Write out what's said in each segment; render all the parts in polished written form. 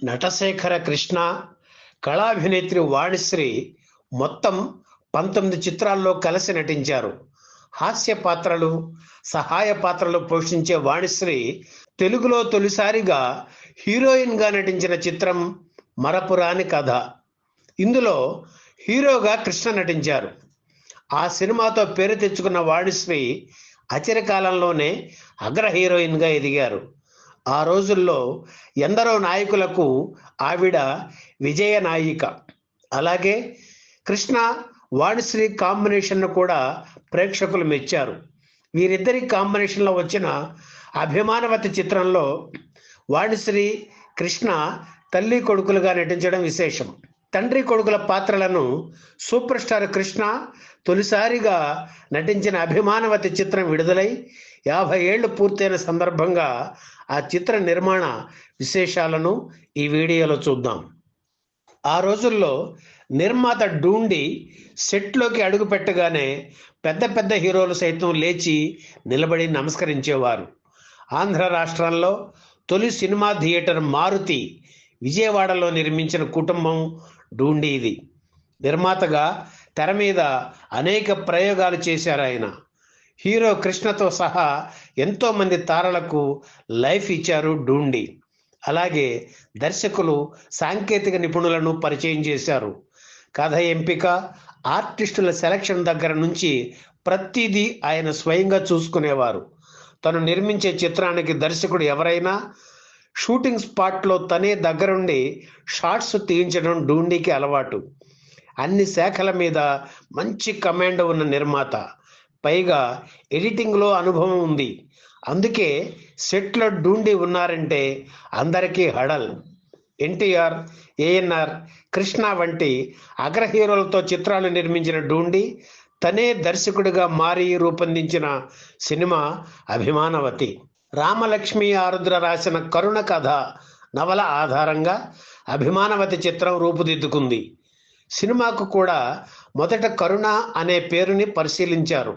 నటశేఖర కృష్ణ, కళాభినేత్రి వాణిశ్రీ మొత్తం 19 చిత్రాల్లో కలిసి నటించారు. హాస్య పాత్రలు, సహాయ పాత్రలు పోషించే వాణిశ్రీ తెలుగులో తొలిసారిగా హీరోయిన్గా నటించిన చిత్రం మరపురాని కథ. ఇందులో హీరోగా కృష్ణ నటించారు. ఆ సినిమాతో పేరు తెచ్చుకున్న వాణిశ్రీ అచిరకాలంలోనే అగ్ర హీరోయిన్గా ఎదిగారు. ఆ రోజుల్లో ఎందరో నాయకులకు ఆవిడ విజయ నాయిక. అలాగే కృష్ణ వాణిశ్రీ కాంబినేషన్ను కూడా ప్రేక్షకులు మెచ్చారు. వీరిద్దరి కాంబినేషన్లో వచ్చిన అభిమానవతి చిత్రంలో వాణిశ్రీ, కృష్ణ తల్లి కొడుకులుగా నటించడం విశేషం. తండ్రి కొడుకుల పాత్రలను సూపర్ స్టార్ కృష్ణ తొలిసారిగా నటించిన అభిమానవతి చిత్రం విడుదలై 50 ఏళ్లు పూర్తయిన సందర్భంగా ఆ చిత్ర నిర్మాణ విశేషాలను ఈ వీడియోలో చూద్దాం. ఆ రోజుల్లో నిర్మాత డూండి సెట్లోకి అడుగు పెట్టగానే పెద్ద పెద్ద హీరోలు సైతం లేచి నిలబడి నమస్కరించేవారు. ఆంధ్ర రాష్ట్రంలో తొలి సినిమా థియేటర్ మారుతి విజయవాడలో నిర్మించిన కుటుంబం డూండిది. నిర్మాతగా తెర మీద అనేక ప్రయోగాలు చేశారు ఆయన. హీరో కృష్ణతో సహా ఎంతోమంది తారలకు లైఫ్ ఇచ్చారు డూండి. అలాగే దర్శకులు, సాంకేతిక నిపుణులను పరిచయం చేశారు. కథ ఎంపిక, ఆర్టిస్టుల సెలక్షన్ దగ్గర నుంచి ప్రతిదీ ఆయన స్వయంగా చూసుకునేవారు. తను నిర్మించే చిత్రానికి దర్శకుడు ఎవరైనా షూటింగ్ స్పాట్లో తనే దగ్గరుండి షాట్స్ తీయించడం డూండికి అలవాటు. అన్ని శాఖల మీద మంచి కమాండ్ ఉన్న నిర్మాత. పైగా ఎడిటింగ్లో అనుభవం ఉంది. అందుకే సెట్లో డూండి ఉన్నారంటే అందరికీ హడల్. ఎన్టీఆర్, ఏఎన్ఆర్, కృష్ణ వంటి అగ్ర హీరోలతో చిత్రాలు నిర్మించిన డూండి తనే దర్శకుడిగా మారి రూపొందించిన సినిమా అభిమానవతి. రామలక్ష్మి ఆరుద్ర రాసిన కరుణ కథ నవల ఆధారంగా అభిమానవతి చిత్రం రూపుదిద్దుకుంది. సినిమాకు కూడా మొదట కరుణ అనే పేరుని పరిశీలించారు.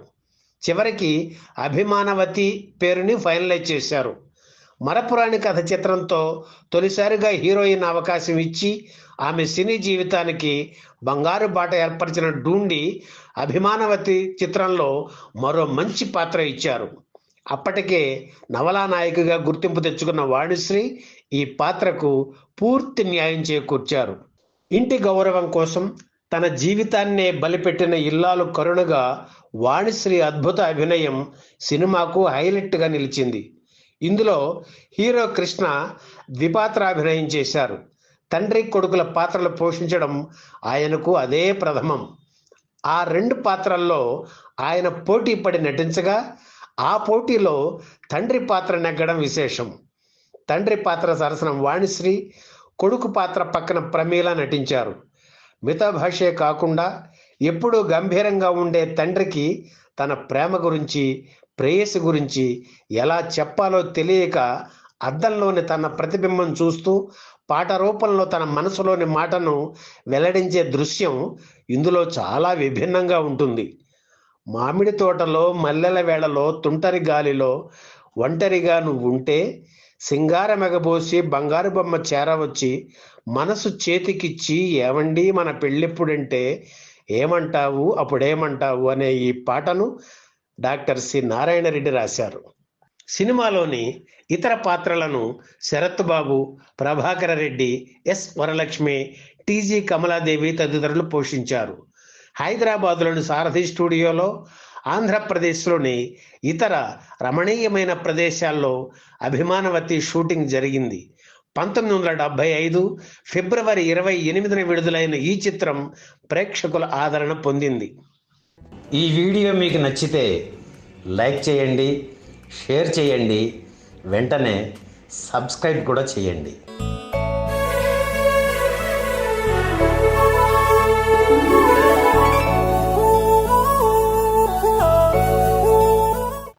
చివరికి అభిమానవతి పేరుని ఫైనలైజ్ చేశారు. మరపురాని కథ చిత్రంతో తొలిసారిగా హీరోయిన్ అవకాశం ఇచ్చి ఆమె సినీ జీవితానికి బంగారు బాట ఏర్పరిచిన డూండి అభిమానవతి చిత్రంలో మరో మంచి పాత్ర ఇచ్చారు. అప్పటికే నవలా నాయకుగా గుర్తింపు తెచ్చుకున్న వాణిశ్రీ ఈ పాత్రకు పూర్తి న్యాయం చేకూర్చారు. ఇంటి గౌరవం కోసం తన జీవితాన్నే బలిపెట్టిన ఇల్లాలు కరుణగా వాణిశ్రీ అద్భుత అభినయం సినిమాకు హైలైట్గా నిలిచింది. ఇందులో హీరో కృష్ణ ద్విపాత్రాభినయం చేశారు. తండ్రి కొడుకుల పాత్రలు పోషించడం ఆయనకు అదే ప్రథమం. ఆ 2 పాత్రల్లో ఆయన పోటీ పడి నటించగా ఆ పోటీలో తండ్రి పాత్ర నెగ్గడం విశేషం. తండ్రి పాత్ర సరసన వాణిశ్రీ, కొడుకు పాత్ర పక్కన ప్రమీల నటించారు. మితభాషే కాకుండా ఎప్పుడూ గంభీరంగా ఉండే తండ్రికి తన ప్రేమ గురించి, ప్రేయసి గురించి ఎలా చెప్పాలో తెలియక అద్దంలోని తన ప్రతిబింబం చూస్తూ పాట రూపంలో తన మనసులోని మాటను వెల్లడించే దృశ్యం ఇందులో చాలా విభిన్నంగా ఉంటుంది. మామిడి తోటలో మల్లెల వేళలో తుంటరి గాలిలో ఒంటరిగా నువ్వుంటే సింగారమెగబోసి బంగారు బొమ్మ చేరవచ్చి మనసు చేతికిచ్చి ఏమండి మన పెళ్ళెప్పుడంటే ఏమంటావు అప్పుడేమంటావు అనే ఈ పాటను డాక్టర్ సి నారాయణ రెడ్డి రాశారు. సినిమాలోని ఇతర పాత్రలను శరత్ బాబు, ప్రభాకర రెడ్డి, ఎస్ వరలక్ష్మి, టీజీ కమలాదేవి తదితరులు పోషించారు. హైదరాబాద్లోని సారథి స్టూడియోలో, ఆంధ్రప్రదేశ్లోని ఇతర రమణీయమైన ప్రదేశాల్లో అభిమానవతి షూటింగ్ జరిగింది. 1975 ఫిబ్రవరి 28న విడుదలైన ఈ చిత్రం ప్రేక్షకుల ఆదరణ పొందింది. ఈ వీడియో మీకు నచ్చితే లైక్ చేయండి, షేర్ చేయండి, వెంటనే సబ్స్క్రైబ్ కూడా చేయండి.